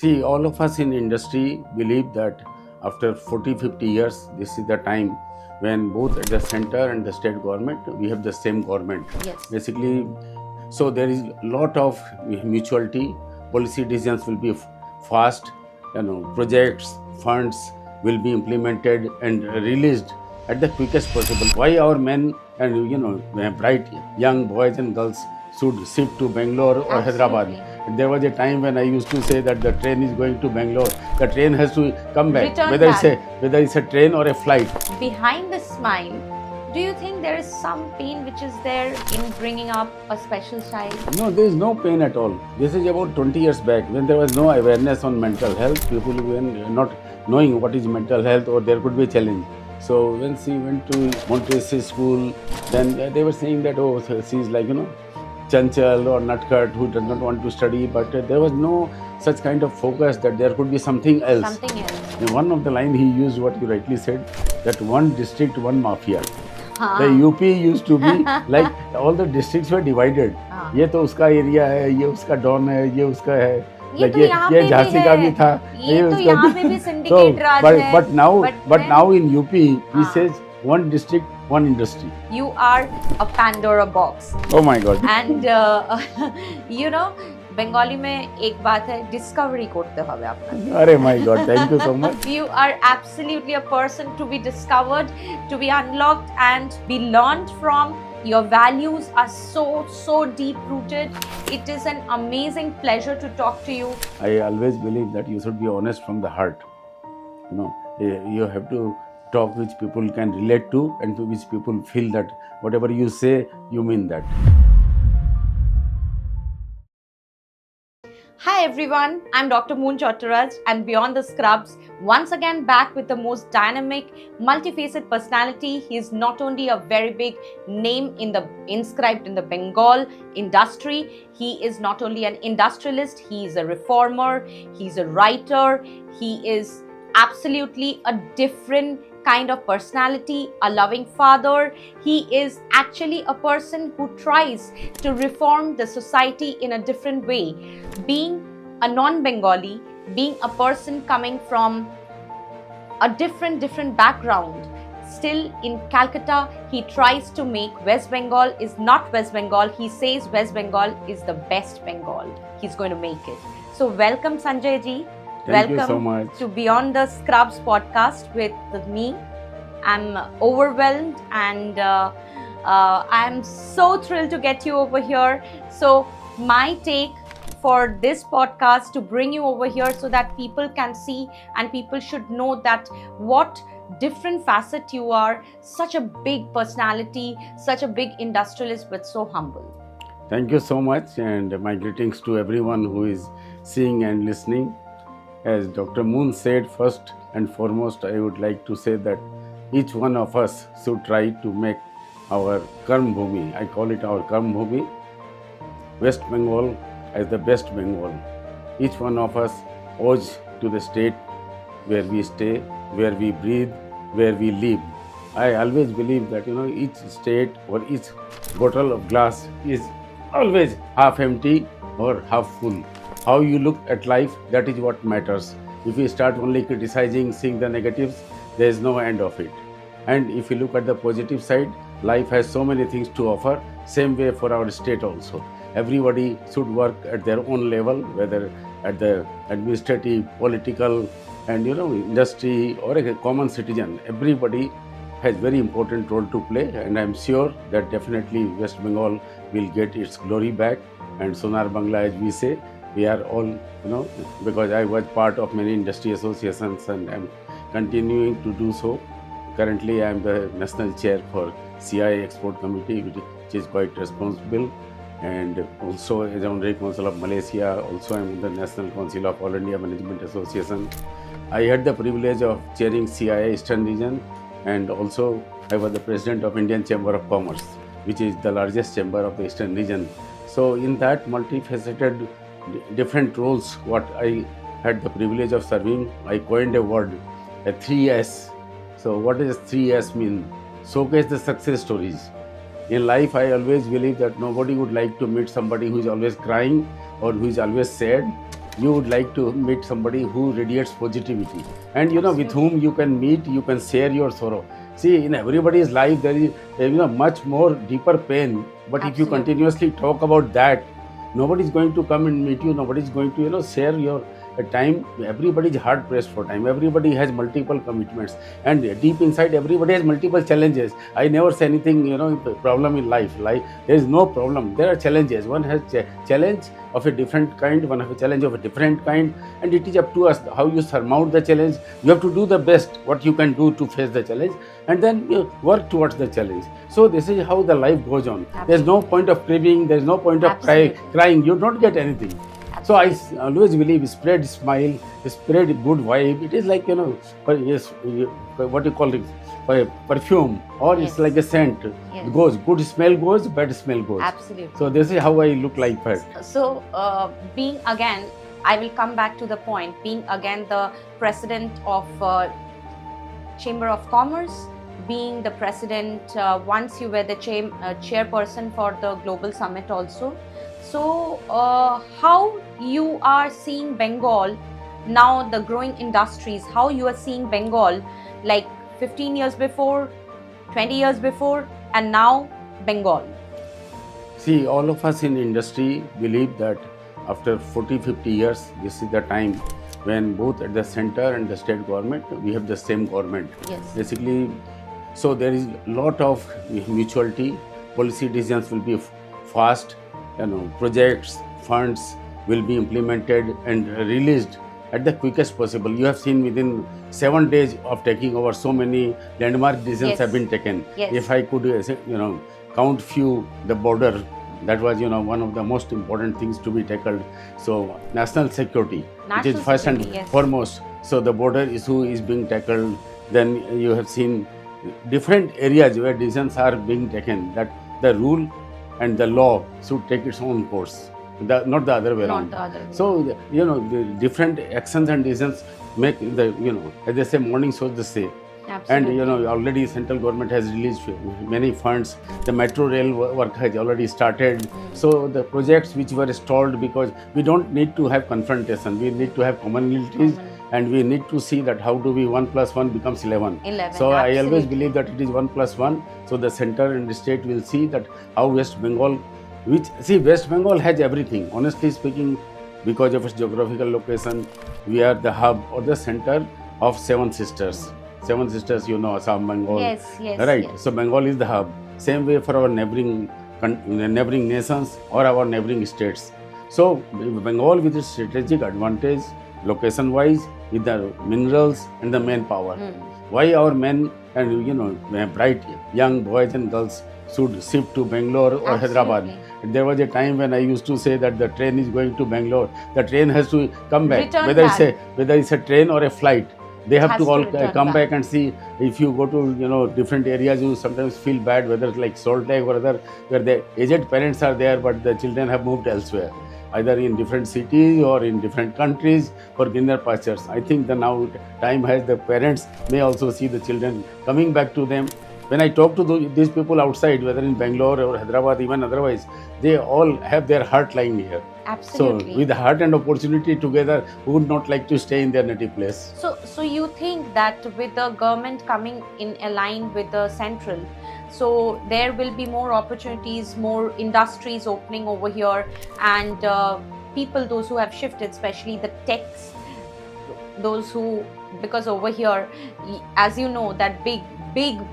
See, all of us in industry believe that after 40, 50 years, this is the time when both at the center and the state government, we have the same government. Yes. Basically, so there is a lot of mutuality. Policy decisions will be fast. Projects, funds will be implemented and released at the quickest possible. Why our men and bright young boys and girls should shift to Bangalore or Hyderabad? Absolutely. There was a time when I used to say that the train is going to Bangalore. The train has to come back, Return whether back. whether it's a train or a flight. Behind the smile, do you think there is some pain which is there in bringing up a special child? No, there is no pain at all. This is about 20 years back when there was no awareness on mental health. People were not knowing what is mental health or there could be a challenge. So when she went to Montessori school, then they were saying that, oh, so she's like, chanchal or nutcut who does not want to study, but there was no such kind of focus that there could be something else. Something else. In one of the line he used what you rightly said, that one district, one mafia. हाँ. The UP used to be like all the districts were divided. हाँ. ये तो उसका area है, ये उसका don है, ये उसका है. ये तो यहाँ पे ये झांसी का भी था. ये तो यहाँ पे भी syndicate राज है. But now in UP he हाँ. says one district, one industry. You are a Pandora box. Oh my God. And Bengali में एक बात है, डिस्कवरी करते হবে আপনাকে. अरे my God, thank you so much. You are absolutely a person to be discovered, to be unlocked and be learned from. Your values are so deep rooted. It is an amazing pleasure to talk to you. I always believe that you should be honest from the heart. You have to talk which people can relate to and to which people feel that whatever you say, you mean that. Hi everyone, I'm Dr. Moon Chatteraj and Beyond the Scrubs, once again back with the most dynamic, multifaceted personality. He is not only a very big name inscribed in the Bengal industry, he is not only an industrialist, he is a reformer, he's a writer, he is absolutely a different kind of personality, a loving father. He is actually a person who tries to reform the society in a different way. Being a non-Bengali, being a person coming from a different background, still in Calcutta, he tries to make West Bengal is not West Bengal. He says West Bengal is the best Bengal. He's going to make it. So welcome Sanjay ji. Thank Welcome you so much. to Beyond the Scrubs podcast with me. I'm overwhelmed and I'm so thrilled to get you over here. So my take for this podcast to bring you over here so that people can see and people should know that what different facet you are, such a big personality, such a big industrialist, but so humble. Thank you so much, and my greetings to everyone who is seeing and listening. As Dr. Moon said, first and foremost, I would like to say that each one of us should try to make our Karm Bhumi, I call it our Karm Bhumi, West Bengal as the best Bengal. Each one of us owes to the state where we stay, where we breathe, where we live. I always believe that each state or each bottle of glass is always half empty or half full. How you look at life, that is what matters. If you start only criticizing, seeing the negatives, there is no end of it. And if you look at the positive side, life has so many things to offer. Same way for our state also. Everybody should work at their own level, whether at the administrative, political, and industry or a common citizen. Everybody has very important role to play, and I'm sure that definitely West Bengal will get its glory back. And Sonar Bangla, as we say, we are all, because I was part of many industry associations and I'm continuing to do so. Currently, I am the national chair for CI Export Committee, which is quite responsible. And also as Honorary Consul of Malaysia, also I am in the National Council of All India Management Association. I had the privilege of chairing CIA Eastern Region, and also I was the president of Indian Chamber of Commerce, which is the largest chamber of the Eastern Region. So in that multifaceted different roles what I had the privilege of serving, I coined a word, a 3S. So what does 3S mean? Showcase the success stories. In life, I always believe that nobody would like to meet somebody who is always crying or who is always sad. you would like to meet somebody who radiates positivity, and with Absolutely. whom you can meet, you can share your sorrow. See, in everybody's life there is much more deeper pain, but if you Absolutely. continuously talk about that, nobody is going to come and meet you, nobody is going to share your time. Everybody is hard pressed for time, everybody has multiple commitments, and deep inside everybody has multiple challenges. I never say anything problem in life, like there is no problem, there are challenges. One has challenge of a different kind, one has a challenge of a different kind, and it is up to us how you surmount the challenge. You have to do the best what you can do to face the challenge, and then work towards the challenge. So this is how the life goes on. There's no point of grieving, there's no point of Absolutely. crying, you don't get anything. So I always believe spread smile, spread good vibe. It is like yes, what you call it, perfume, or Yes. it's like a scent. Yes. It goes, good smell goes, bad smell goes. Absolutely. So this is how I look like that. So, being again, I will come back to the point. Being again the president of Chamber of Commerce, being the president once you were the chairperson for the Global Summit also. So, how you are seeing Bengal now, the growing industries, how you are seeing Bengal like 15 years before, 20 years before, and now Bengal? See, all of us in industry believe that after 40, 50 years, this is the time when both at the center and the state government, we have the same government. Yes. Basically, so there is a lot of mutuality, policy decisions will be fast, projects, funds will be implemented and released at the quickest possible. You have seen within 7 days of taking over, so many landmark decisions Yes. have been taken. Yes. If I could, count few, the border, that was, one of the most important things to be tackled. So national security, which is National first and security, yes. foremost. So the border issue is being tackled. Then you have seen different areas where decisions are being taken, that the rule and the law should take its own course, not the other way Not around. the other way. So the different actions and decisions make the as they say, morning shows the say. And Absolutely. already central government has released many funds. The metro rail work has already started. So the projects which were stalled, because we don't need to have confrontation, we need to have commonalities, and we need to see that how do we 1 plus 1 becomes 11. 11. So I always absolutely. believe that it is 1 plus 1. So the center and the state will see that how West Bengal, West Bengal has everything. Honestly speaking, because of its geographical location, we are the hub or the center of seven sisters. Seven sisters, Assam, Bengal. Yes, yes. Right. Yes. So Bengal is the hub. Same way for our neighboring nations or our neighboring states. So Bengal, with its strategic advantage, location-wise, with the minerals and the manpower. Why our men and bright young boys and girls should shift to Bangalore or Hyderabad? Absolutely. There was a time when I used to say that the train is going to Bangalore. The train has to come back, Return whether back. it's a train or a flight. They have Has to to all return come back. back and see. If you go to different areas, you sometimes feel bad, whether it's like Salt Lake or other, where the aged parents are there, but the children have moved elsewhere, either in different cities or in different countries for greener pastures. I think the now time has, the parents may also see the children coming back to them. When I talk to these people outside, whether in Bangalore or Hyderabad, even otherwise, they all have their heart lying here. Absolutely. So with heart and opportunity together, who would not like to stay in their native place? So you think that with the government coming in align with the central, so there will be more opportunities, more industries opening over here, and people, those who have shifted, especially the techs, those who, because over here, as you know, that big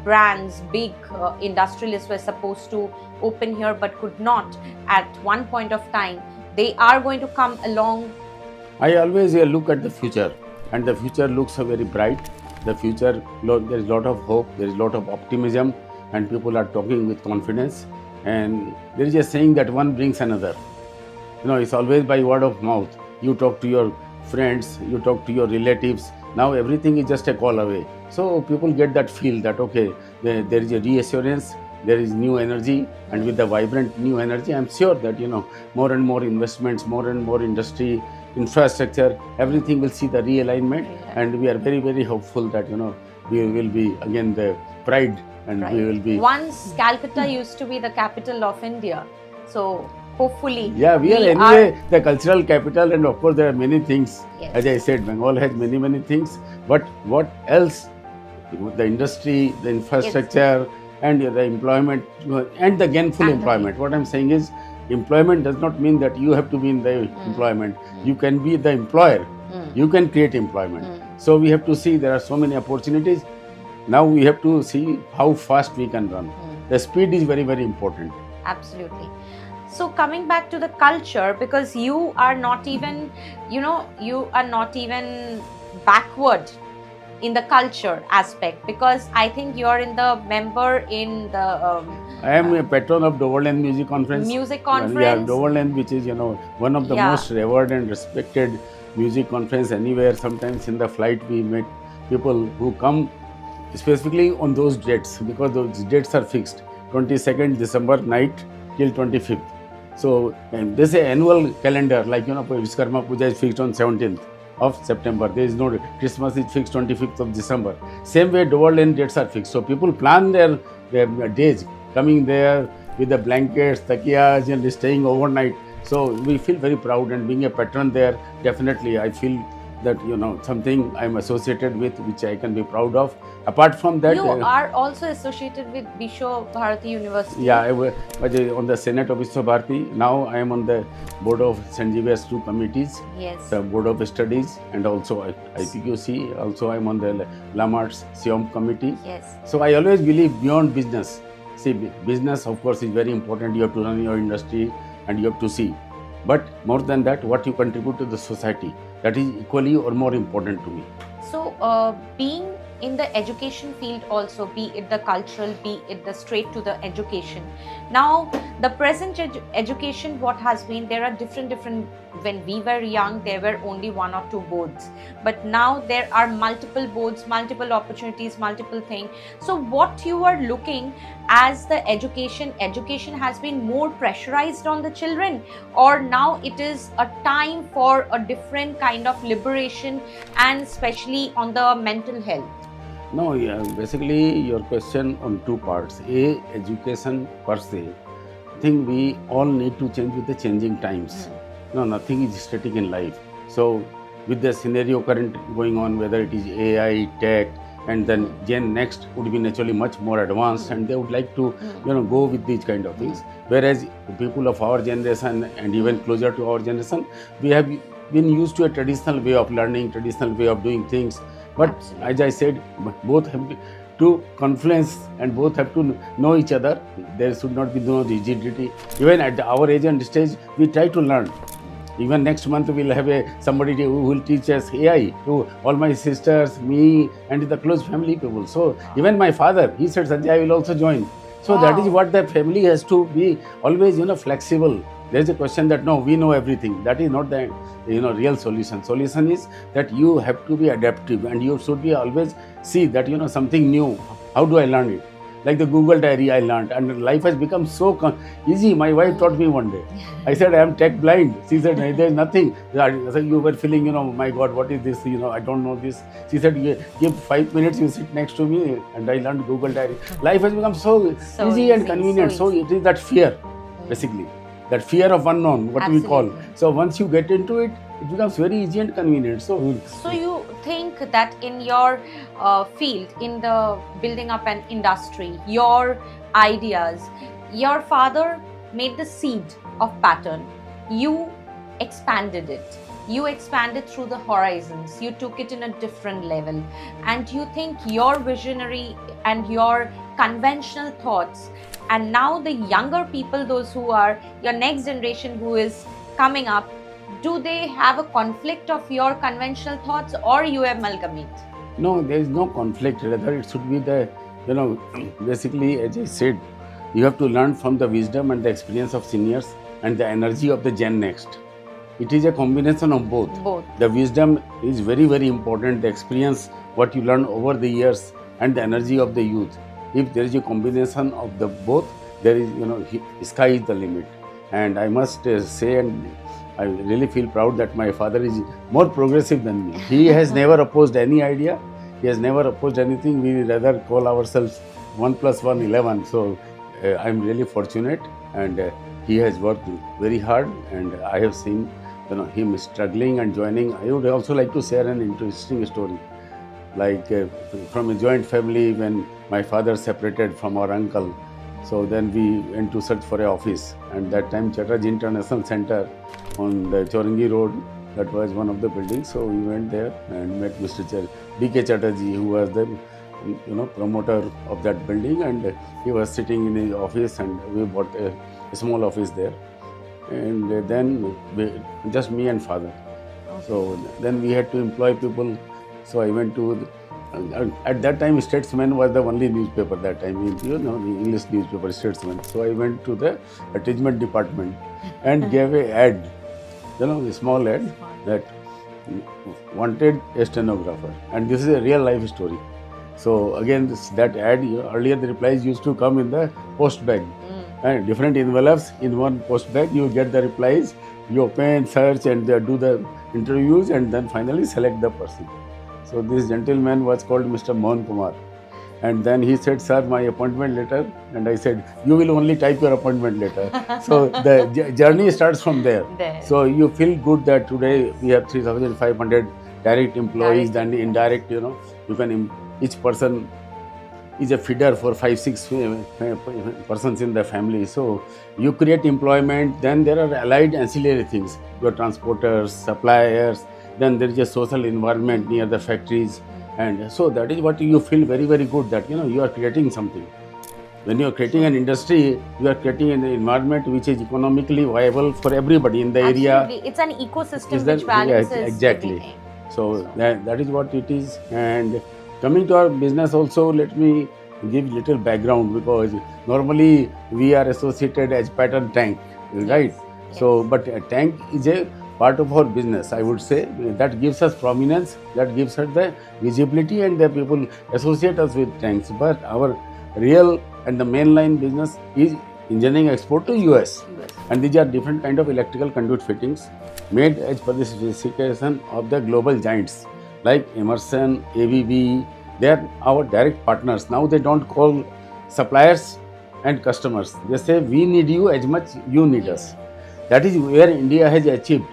brands, big industrialists were supposed to open here but could not at one point of time. They are going to come along. I always look at the future, and the future looks very bright. The future, there is a lot of hope, there is a lot of optimism, and people are talking with confidence. And there is a saying that one brings another. It's always by word of mouth. You talk to your friends, you talk to your relatives. Now everything is just a call away. So people get that feel that, okay, there is a reassurance, there is new energy, and with the vibrant new energy, I'm sure that, more and more investments, more and more industry, infrastructure, everything will see the realignment. And we are very, very hopeful that, we will be again the pride, and we will be. Once Calcutta used to be the capital of India. So hopefully. Yeah, we are We anyway the cultural capital, and of course there are many things. Yes. As I said, Bengal has many things. But what else? The industry, the infrastructure, and the employment, and the gainful And the employment. What I'm saying is, employment does not mean that you have to be in the employment. You can be the employer. You can create employment. So we have to see there are so many opportunities. Now we have to see how fast we can run. The speed is very important. Absolutely. So coming back to the culture, because you are not even, you are not even backward in the culture aspect, because I think you're in the member in the I am a patron of Doverland Music Conference. Music conference. Yeah, Doverland, which is one of the most revered and respected music conference anywhere. Sometimes in the flight we met people who come specifically on those dates, because those dates are fixed. 22nd December night till 25th. So and this is an annual calendar, like Vishkarma Puja is fixed on 17th of September. There is no Christmas is fixed 25th of December. Same way Doverland dates are fixed. So people plan their days, coming there with the blankets, takiyas, and staying overnight. So we feel very proud, and being a patron there, definitely I feel that something I'm associated with, which I can be proud of. Apart from that, you are also associated with Vishwa Bharati University. Yeah, I was on the Senate of Vishwa Bharati. Now I am on the board of St. Xavier's 2 committees. Yes. The board of studies, and also IPQC. Also I am on the Lamart's SIOM committee. Yes. So I always believe beyond business. See, business of course is very important. You have to run your industry and you have to see. But more than that, what you contribute to the society, that is equally or more important to me. So being in the education field also, be it the cultural, be it the straight to the education. Now, the present education, what has been, there are different, when we were young, there were only 1 or 2 boards. But now there are multiple boards, multiple opportunities, multiple things. So what you are looking as the education has been more pressurized on the children, or now it is a time for a different kind of liberation, and especially on the mental health? No, yeah, basically your question on 2 parts. A, education per se. I think we all need to change with the changing times. No, nothing is static in life. So with the scenario current going on, whether it is AI, tech, and then Gen Next would be naturally much more advanced, and they would like to go with these kind of things. Whereas people of our generation and even closer to our generation, we have been used to a traditional way of learning, traditional way of doing things. But Absolutely. as I said, both have to confluence and both have to know each other. There should not be no rigidity. Even at our age and stage, we try to learn. Even next month we'll have somebody who will teach us AI to all my sisters, me, and the close family people. So even my father, he said, Sanjay, I will also join. So that is what the family has to be always, flexible. There is a question that no, we know everything. That is not the real solution. Solution is that you have to be adaptive, and you should be always see that something new. How do I learn it? Like the Google Diary I learned, and life has become so easy. My wife taught me one day. I said, I am tech blind. She said, there is nothing. I said, you were feeling, my God, what is this? I don't know this. She said, give 5 minutes, you sit next to me, and I learned Google Diary. Life has become so easy and convenient. So it is that fear, basically. That fear of unknown, what we call. So once you get into it, it becomes very easy and convenient. So you think that in your field, in the building up an industry, your ideas, your father made the seed of pattern. You expanded it. You expanded through the horizons. You took it in a different level. And you think your visionary and your conventional thoughts, and now the younger people, those who are your next generation who is coming up, do they have a conflict of your conventional thoughts, or you amalgamate? No, there is no conflict. Rather, it should be the, basically, as I said, you have to learn from the wisdom and the experience of seniors and the energy of the Gen Next. It is a combination of both. The wisdom is very important. The experience, what you learn over the years, and the energy of the youth. If there is a combination of the both, there is, sky is the limit. And I must say, and I really feel proud that my father is more progressive than me. He has never opposed any idea. He has never opposed anything. We rather call ourselves 1 + 1 = 11. So I'm really fortunate, and He has worked very hard, and I have seen him struggling and joining. I would also like to share an interesting story. Like from a joint family, when my father separated from our uncle, so then we went to search for an office, and that time Chatteraj International Center on the Chorangi Road, that was one of the buildings. So we went there and met Mr. D.K. Chatterjee, who was the promoter of that building, and he was sitting in his office, and we bought a small office there, and then just me and father. So then we had to employ people. So I went to at that time Statesman was the only newspaper that time, the English newspaper Statesman. So I went to the advertisement department and gave a ad, a small ad that wanted a stenographer, and this is a real life story. So again, that ad, earlier the replies used to come in the post bag, and different envelopes in one post bag. You get the replies, you open, search, and do the interviews, and then finally select the person. So this gentleman was called Mr. Mohan Kumar, and then he said, "Sir, my appointment letter," and I said, "You will only type your appointment letter." So the journey starts from there. So you feel good that today we have 3,500 direct employees, then indirect. You can each person is a feeder for 5-6 persons in the family. So you create employment. Then there are allied ancillary things. Your transporters, suppliers. Then there is a social environment near the factories, and so that is what you feel very, very good that you are creating something. When you are creating an industry, you are creating an environment which is economically viable for everybody in the area. It's an ecosystem which balances exactly. Everything. So that is what it is. And coming to our business also, let me give little background, because normally we are associated as pattern tank, right? Yes. So, but a tank is a part of our business, I would say. That gives us prominence, that gives us the visibility, and the people associate us with tanks. But our real and the mainline business is engineering export to US. And these are different kind of electrical conduit fittings made as per the specification of the global giants like Emerson, ABB. They are our direct partners. Now they don't call suppliers and customers. They say we need you as much you need us. That is where India has achieved.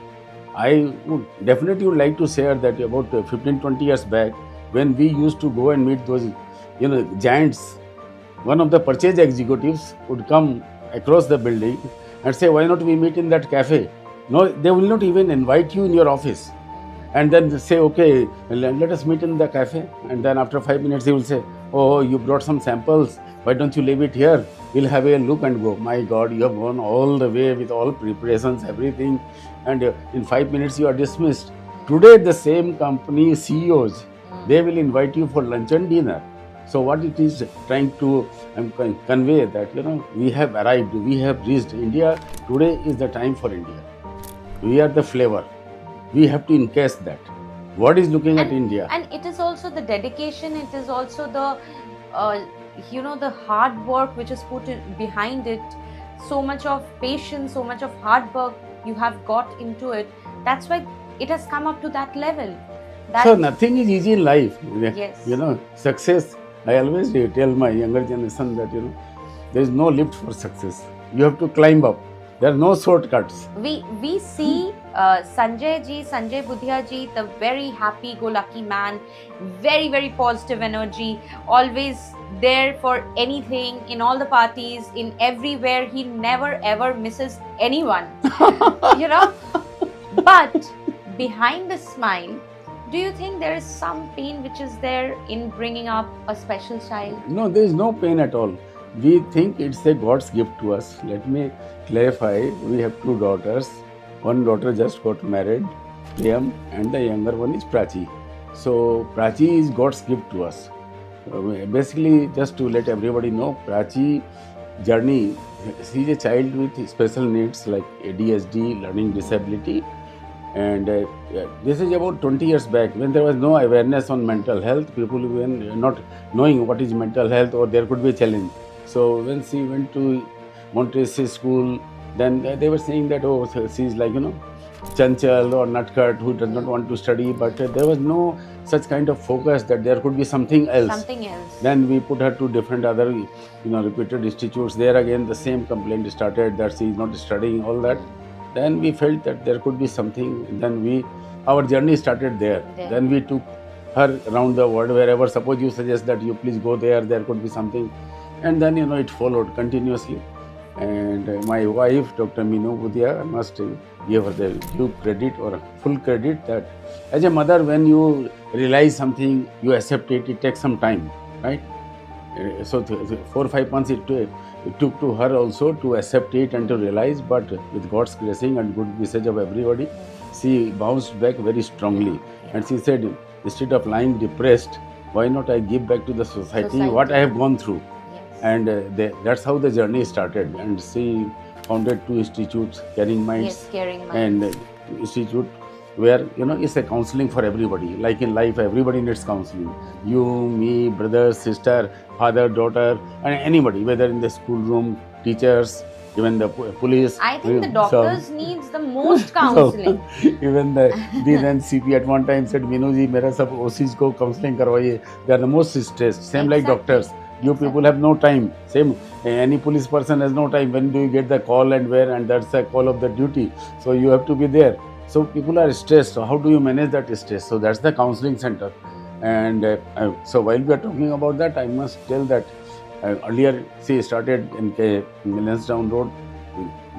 I would definitely like to share that about 15-20 years back, when we used to go and meet those giants, one of the purchase executives would come across the building and say, "Why not we meet in that cafe?" No, they will not even invite you in your office. And then say, "Okay, let us meet in the cafe." And then after 5 minutes, he will say, "Oh, you brought some samples. Why don't you leave it here? We'll have a look and go." My God, you have gone all the way with all preparations, everything. And in 5 minutes, you are dismissed. Today, the same company CEOs, they will invite you for lunch and dinner. So what it is trying to convey that, we have arrived, we have reached. India, today is the time for India. We are the flavor. We have to encase that. What is looking at India? And it is also the dedication, it is also the, the hard work which is put behind it. So much of patience, so much of hard work you have got into it. That's why it has come up to that level. So nothing is easy in life. Yes. Success. I always tell my younger generation that, there is no lift for success. You have to climb up. There are no shortcuts. We see Sanjay Budhia ji, the very happy-go-lucky man, very, very positive energy, always there for anything, in all the parties, in everywhere. He never ever misses anyone, But behind the smile, do you think there is some pain which is there in bringing up a special child? No, there is no pain at all. We think it's a God's gift to us. Let me clarify. We have 2 daughters. One daughter just got married, Priyam, and the younger one is Prachi. So Prachi is God's gift to us. Basically, just to let everybody know, Prachi journey, she is a child with special needs like ADHD, learning disability. And this is about 20 years back, when there was no awareness on mental health. People were not knowing what is mental health, or there could be a challenge. So when she went to Montessori school, then they were saying that, oh, she's like, chanchal or nutcut who does not want to study, but there was no such kind of focus that there could be something else. Something else. Then we put her to different other, reputed institutes. There again the same complaint started that she is not studying, all that. Then we felt that there could be something. Then our journey started there. Then we took her around the world, wherever. Suppose you suggest that you please go there could be something. And then, it followed continuously. And my wife, Dr. Sanjay Budhia, I must give her the due credit or full credit that as a mother, when you realize something, you accept it, it takes some time, right? So 4 or 5 months it took to her also to accept it and to realize, but with God's blessing and good message of everybody, she bounced back very strongly. And she said, instead of lying depressed, why not I give back to the society what I have gone through? Yes. And that's how the journey started. And she founded 2 institutes, Caring Minds, Yes, Caring Minds. and institute where it's a counseling for everybody. Like in life, everybody needs counseling. You, me, brother, sister, father, daughter, and anybody, whether in the schoolroom, teachers, even the police. I think the doctors needs the most counseling. Even the then CP at one time said, Minu ji, mera sab OCs ko counseling karwaiye. They are the most stressed. Same like doctors. You people have no time. Same, any police person has no time. When do you get the call and where? And that's the call of the duty. So you have to be there. So people are stressed. So how do you manage that stress? So that's the counseling center. And so while we are talking about that, I must tell that earlier she started in Lansdowne Road,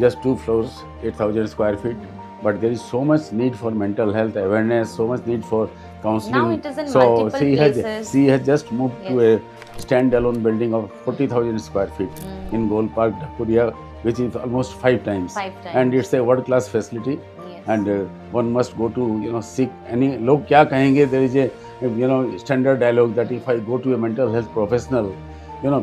just 2 floors, 8,000 square feet. But there is so much need for mental health awareness, so much need for counseling. Now it is in multiple places. She has just moved to a standalone building of 40,000 square feet in Gold Park, Dhakuria, which is almost 5 times. And it's a world-class facility. Yes. And one must go to, seek any. Log kya kahenge? There is a, standard dialogue that if I go to a mental health professional,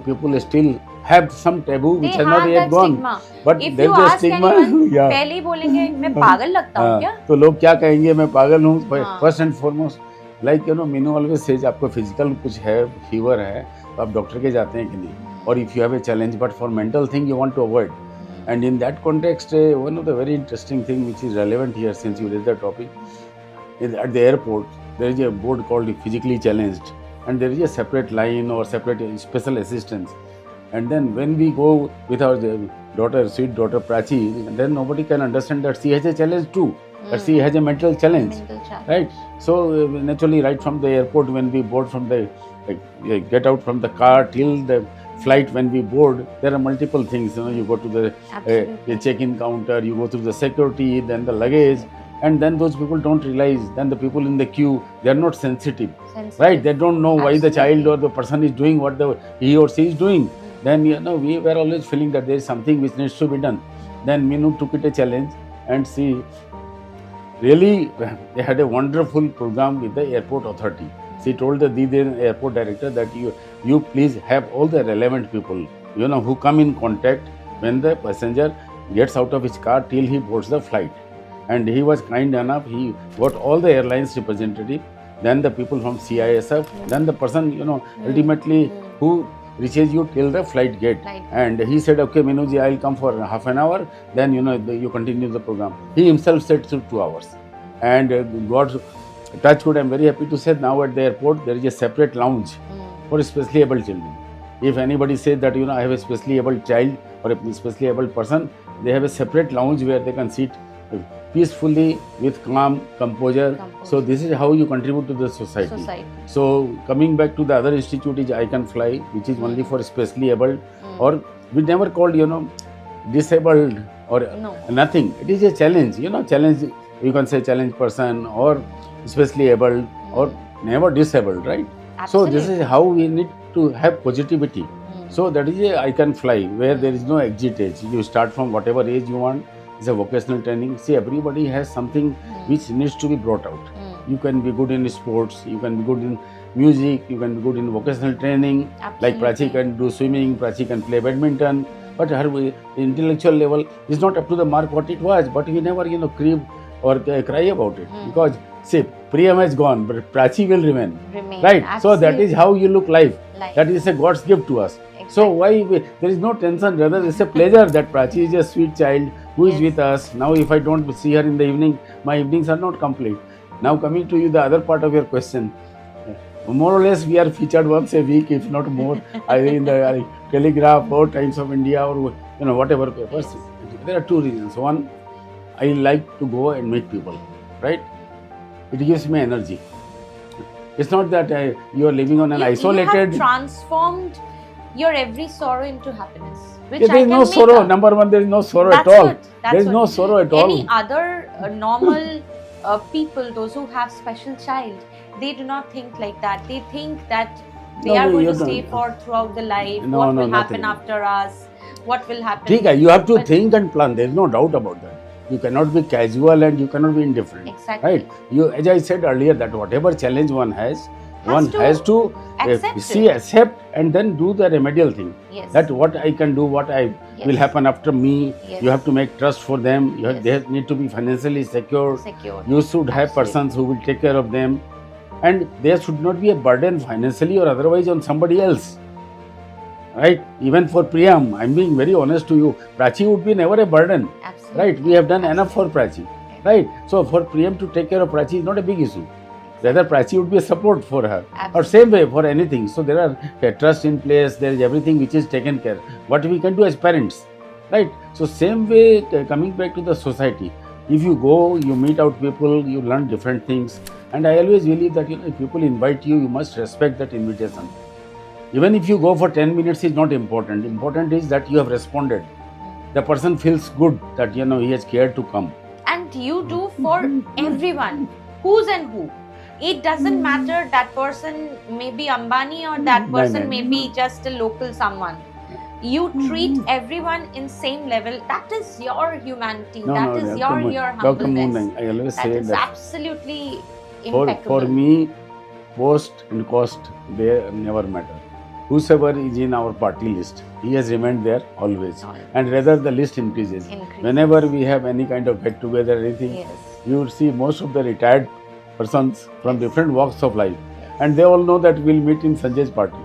people still have some taboo which has not yet gone. Stigma. But if there you is a ask stigma. anyone, Yeah. पहले ही बोलेंगे मैं पागल लगता हूँ क्या? तो लोग क्या कहेंगे मैं पागल हूँ. First and foremost, like Minu always says, आपको physical कुछ है, fever है, तो आप डॉक्टर के जाते हैं कि नहीं? Or if you have a challenge, but for mental thing you want to avoid. And in that context, one of the very interesting thing which is relevant here, since you raised the topic, is at the airport there is a board called physically challenged, and there is a separate line or separate special assistance. And then when we go with our daughter, sweet daughter Prachi, then nobody can understand that she has a challenge too, that she has a mental challenge, right? So naturally, right from the airport, when we board from the get out from the car till the flight, when we board, there are multiple things. You go to the check-in counter, you go through the security, then the luggage, and then those people don't realize. Then the people in the queue, they are not sensitive. Right? They don't know why the child or the person is doing what he or she is doing. Then we were always feeling that there is something which needs to be done. Then Minu took it a challenge, and she really they had a wonderful program with the airport authority. She told the airport director that you please have all the relevant people, who come in contact when the passenger gets out of his car till he boards the flight. And he was kind enough, he got all the airlines representative, then the people from CISF, then the person, ultimately who reaches you till the flight gate. And he said, okay, Minuji, I'll come for half an hour, then, you continue the program. He himself said 2 hours. And God's touch wood, I'm very happy to say now at the airport, there is a separate lounge for specially able children. If anybody says that, I have a specially able child or a specially able person, they have a separate lounge where they can sit peacefully with calm, composure. So this is how you contribute to the society. So coming back to the other institute is I Can Fly, which is only for specially able, or we never called, disabled or nothing. It is a challenge, challenge, you can say challenge person or specially able or never disabled, right? Absolutely. So this is how we need to have positivity. So that is a I Can Fly, where there is no exit age. You start from whatever age you want. It's a vocational training. See, everybody has something which needs to be brought out. You can be good in sports, you can be good in music, you can be good in vocational training. Like Prachi can do swimming, Prachi can play badminton. But her intellectual level is not up to the mark what it was. But we never, crib or cry about it. Because, see, Priyam has gone, but Prachi will remain. Right? Absolutely. So that is how you look life. That is a God's gift to us. So why there is no tension, rather it's a pleasure that Prachi is a sweet child who is Yes. with us. Now, if I don't see her in the evening, my evenings are not complete. Now, coming to you, the other part of your question. More or less, we are featured once a week, if not more, either in the Telegraph or Times of India or whatever papers. Yes. There are two reasons. One, I like to go and meet people, right? It gives me energy. It's not that you are living on an You isolated. have transformed your every sorrow into happiness, which Yeah, there I is can no make sorrow. up. Number one, there is no sorrow That's at all. good. That's There is good. no sorrow at all. Any other normal people, those who have special child, they do not think like that. They think that they No, are no, going you to stay don't. for throughout the life. No, What no, will happen nothing. after us? What will happen? ठीक है, you have to But- think and plan. There is no doubt about that. You cannot be casual and you cannot be indifferent. Exactly. Right? You, as I said earlier, that whatever challenge one has to accept see, it. accept, and then do the remedial thing. Yes. That what I can do, what I will Yes. happen after me. Yes. You have to make trust for them. Yes. They need to be financially secure. Secure. You should have Absolutely. persons who will take care of them, and there should not be a burden financially or otherwise on somebody else. Right? Even for Priyam, I'm being very honest to you. Prachi would be never a burden. Absolutely. Right? We have done enough for Prachi. Right? So for Priyam to take care of Prachi is not a big issue. Rather, Prachi would be a support for her. Absolutely. Or same way for anything. So there are a trust in place. There is everything which is taken care. What we can do as parents. Right? So same way, coming back to the society. If you go, you meet out people, you learn different things. And I always believe that if people invite you, you must respect that invitation. Even if you go for 10 minutes is not important. Important is that you have responded. The person feels good that he has cared to come. And you do for everyone, who's and who. It doesn't matter that person may be Ambani or that person may be just a local someone. You treat everyone in same level. That is your humanity. That is your Dr. humbleness. Moon, I always That say is that absolutely impeccable. for me, post and cost, they never matter. Whosoever is in our party list, he has remained there always. And rather the list increases. Whenever we have any kind of get together, anything, Yes. you would see most of the retired persons from different walks of life. And they all know that we'll meet in Sanjay's party.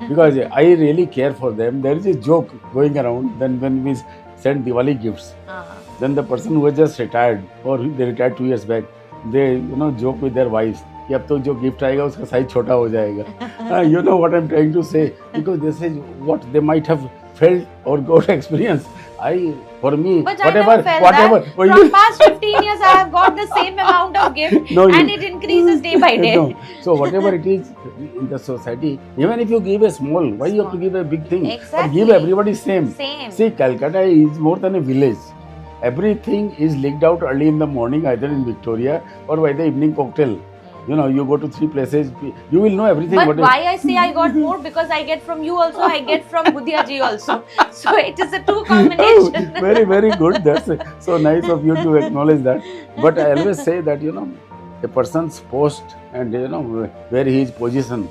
Because I really care for them. There is a joke going around then when we send Diwali gifts. Then the person who has just retired or they retired 2 years back, they joke with their wives. कि अब तो जो gift आएगा उसका size छोटा हो जाएगा. You know what I'm trying to say, because this is what they might have felt or got experience. For me, But whatever, I never felt whatever. that. From past 15 years, I have got the same amount of gift and it increases day by day. No. So whatever it is in the society, even if you give a small, why you have to give a big thing? Exactly. Or give everybody same. Same. See, Calcutta is more than a village. Everything is leaked out early in the morning, either in Victoria or by the evening cocktail. You go to 3 places, you will know everything. But why I say I got more? Because I get from you also, I get from Budhia ji also. So it is a two combination. Very, very good. That's so nice of you to acknowledge that. But I always say that, a person's post and, where he is positioned.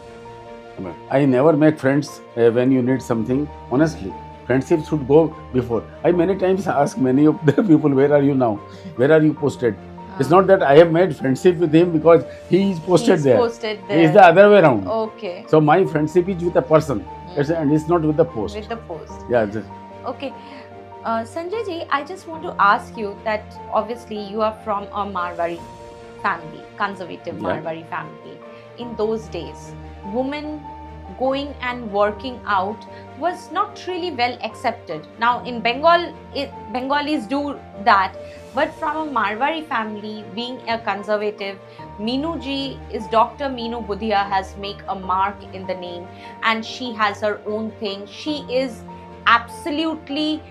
I never make friends when you need something. Honestly, friendship should go before. I many times ask many of the people, where are you now? Where are you posted? It's not that I have made friendship with him because he is posted there. It's the other way around. Okay. So my friendship is with a person, and it's not with the post. With the post. Yeah. Okay. Sanjay ji, I just want to ask you that obviously you are from a Marwari family, conservative Marwari family. In those days, women going and working out was not really well accepted. Now in Bengal, Bengalis do that, but from a Marwari family, being a conservative, Meenu ji is Dr. Meenu Budhia has made a mark in the name, and she has her own thing. She is absolutely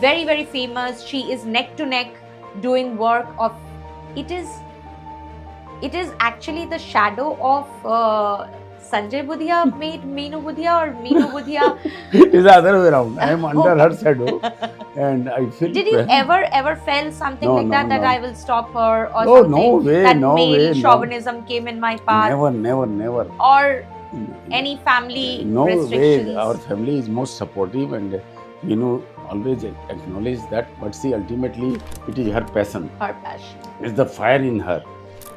very, very famous. She is neck to neck doing work of it is actually the shadow of Sanjay Budhia made Meenu Budhia, or Meenu Budhia. It's the other way around. I am under her shadow, and I feel. Did you ever felt something like that? That I will stop her, or no, something? No way, that no male way, chauvinism came in my path. Never. Or any family restrictions. No way. Our family is most supportive, and always acknowledge that. But see, ultimately, it is her passion. Her passion. It's the fire in her,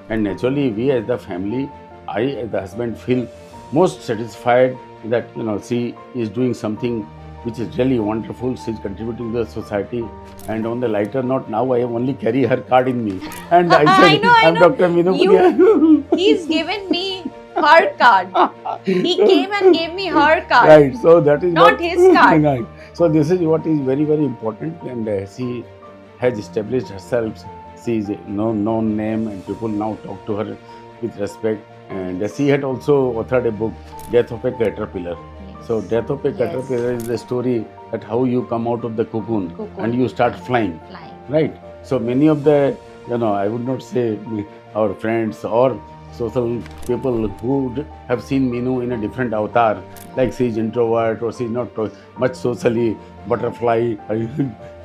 and naturally, we as the family, I as the husband feel most satisfied that she is doing something which is really wonderful. She's contributing to the society. And on the lighter note, now I only carry her card in me. And I said, I I'm know. Dr. Meenu Budhia. He's given me her card. He came and gave me her card. Right, so that is Not what, his card. Right. So this is what is very, very important, and she has established herself. She is a known name, and people now talk to her with respect. And she had also authored a book, Death of a Caterpillar. Yes. So Death of a Yes. Caterpillar is the story that how you come out of the cocoon and you start flying. Right. So many of the, I would not say our friends or social people who have seen Meenu in a different avatar, like she is introvert or she is not much socially butterfly.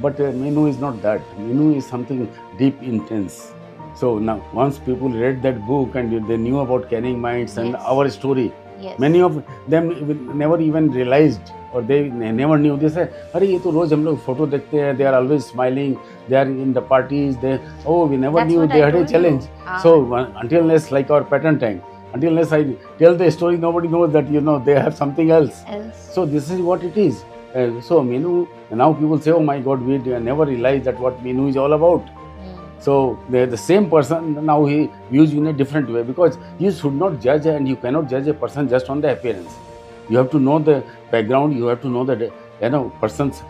But Meenu is not that. Meenu is something deep, intense. So now, once people read that book and they knew about Carrying Minds and Yes. our story, Yes. many of them never even realized or they never knew. They say, "अरे ये तो रोज हम लोग photo देखते हैं. They are always smiling. They are in the parties. We never That's knew what they I had a told you. challenge." So until unless like our pattern tank, until unless I tell the story, nobody knows that they have something else. So this is what it is. So Meenu, now people say, "Oh my God, we never realized that what Meenu is all about." So the same person now he views you in a different way, because you should not judge and you cannot judge a person just on the appearance. You have to know the background. You have to know the person's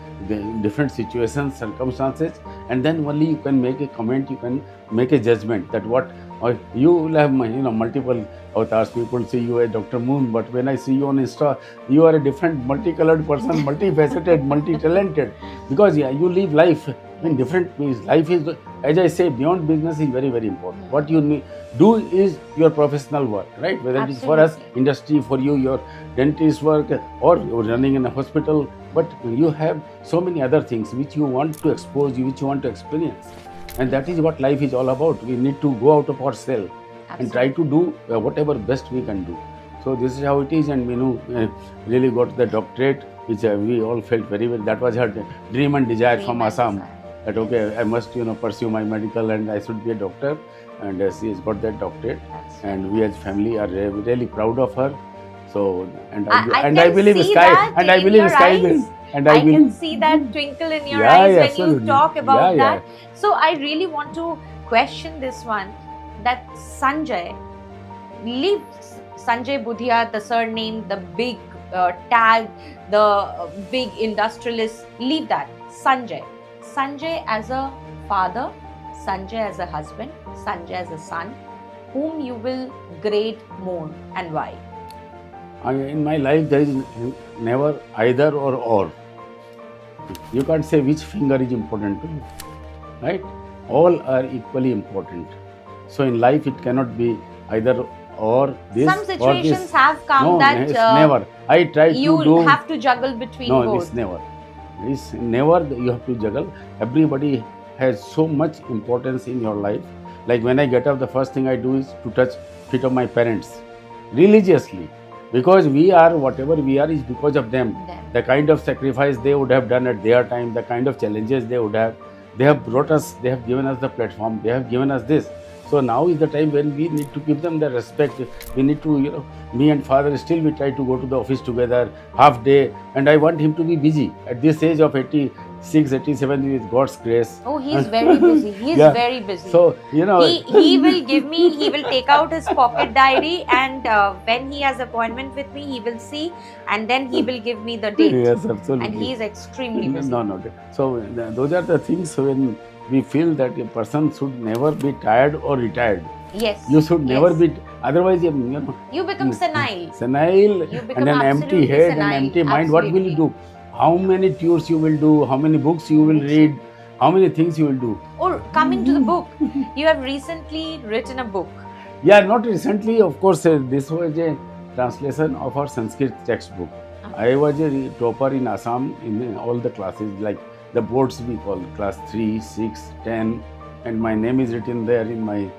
different situations, circumstances, and then only you can make a comment. You can make a judgment that what you will have multiple avatars. People see you as Dr. Moon, but when I see you on Insta, you are a different, multicolored person, multifaceted, multi-talented, because you live life in different ways. Life is, as I say, beyond business is very, very important. What you do is your professional work, right? Whether it is for us, industry, for you, your dentist work, or you're running in a hospital, but you have so many other things which you want to expose, which you want to experience. And that is what life is all about. We need to go out of our cell and try to do whatever best we can do. So this is how it is, and Meenu really got the doctorate, which we all felt very, very, that was her dream and desire from Assam. That okay, I must pursue my medical and I should be a doctor, and she has got that doctorate, and we as family are really proud of her. So I believe sky, and I believe sky is, and I can see that twinkle in your eyes when absolutely. you talk about that. Yeah. So I really want to question this one, that Sanjay, leave Sanjay Budhia, the surname, the big tag, the big industrialist, leave that. Sanjay as a father, Sanjay as a husband, Sanjay as a son, whom you will grade more and why? In my life, there is never either or. You can't say which finger is important to you, right? All are equally important. So in life, it cannot be either or this Some or situations this. have come No, that it's never. I try you to do. have to juggle between No, both. it's never. It's never you have to juggle. Everybody has so much importance in your life. Like when I get up, the first thing I do is to touch feet of my parents religiously, because we are whatever we are is because of them. The kind of sacrifice they would have done at their time, the kind of challenges they would have, they have brought us, they have given us the platform, they have given us this. So now is the time when we need to give them the respect. We need to, me and father still we try to go to the office together, half day, and I want him to be busy at this age of 86, 87 with God's grace. Oh, he's very busy. He's very busy. So, he will he will take out his pocket diary, and when he has appointment with me, he will see, and then he will give me the date. Yes, absolutely. And he is extremely busy. No. So those are the things when we feel that a person should never be tired or retired. Yes. You should never be, otherwise you become senile. Senile, You become and an empty absolutely head, senile. an empty mind. What will you Absolutely. do? How many tours you will do? How many books you will read? How many things you will do? Or coming to the book, you have recently written a book. Yeah, not recently. Of course, this was a translation of our Sanskrit textbook. I was a topper in Assam in all the classes, like the boards we call class 3, 6, 10, and my name is written there in my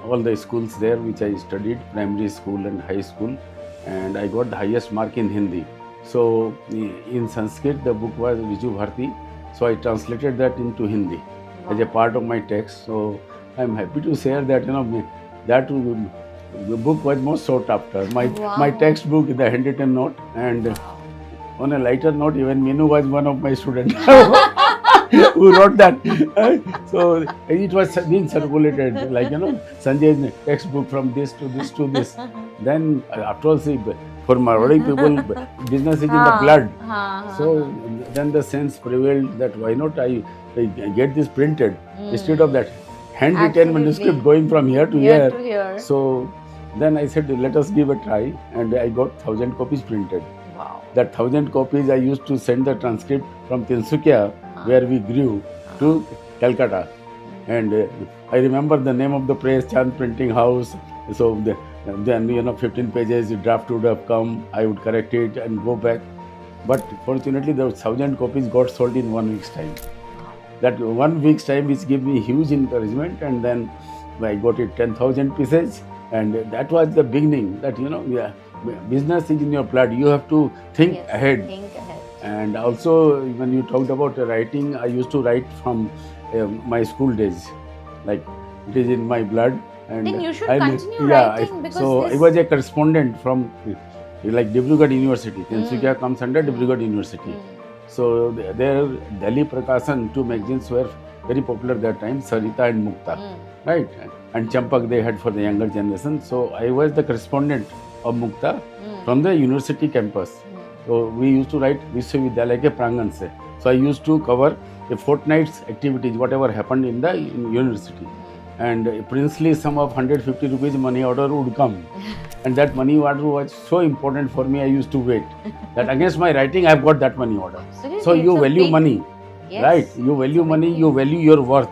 all the schools there which I studied, primary school and high school, and I got the highest mark in Hindi. So in Sanskrit the book was Riju Bharti, so I translated that into Hindi as a part of my text. So I am happy to share that that the book was most sought after. My textbook, the handwritten note, and On a lighter note, even Minu was one of my students who wrote that. So it was being circulated, like, Sanjay's textbook from this to this to this. Then, after all, see, for Marwadi people, business is in the blood. So then the sense prevailed that why not I get this printed instead of that handwritten manuscript going from here to here. So then I said, let us give a try, and I got 1,000 copies printed. Wow. That 1,000 copies I used to send the transcript from Tinsukia, where we grew, to Calcutta. And I remember the name of the press, Chand Printing House. So then 15 pages, the draft would have come, I would correct it and go back. But fortunately, those 1,000 copies got sold in 1 week's time. That 1 week's time, which gave me huge encouragement, and then I got it 10,000 pieces, and that was the beginning. That business is in your blood. You have to think ahead. Think ahead. And also, when you talked about writing, I used to write from my school days. Like, it is in my blood. And then you should continue writing, because I was a correspondent from like Dibrugarh University. Tinsukia comes under Dibrugarh University. So their Delhi Prakashan, 2 magazines were very popular that time, Sarita and Mukta, right? And Champak they had for the younger generation. So I was the correspondent of Mukta from the university campus. So we used to write Vishwavidyalaya ke prangan se. So I used to cover a fortnight's activities, whatever happened in the university. And a princely sum of 150 rupees money order would come. And that money order was so important for me, I used to wait. That against my writing, I have got that money order. Absolutely. So you value money, right? You value money, you value your worth.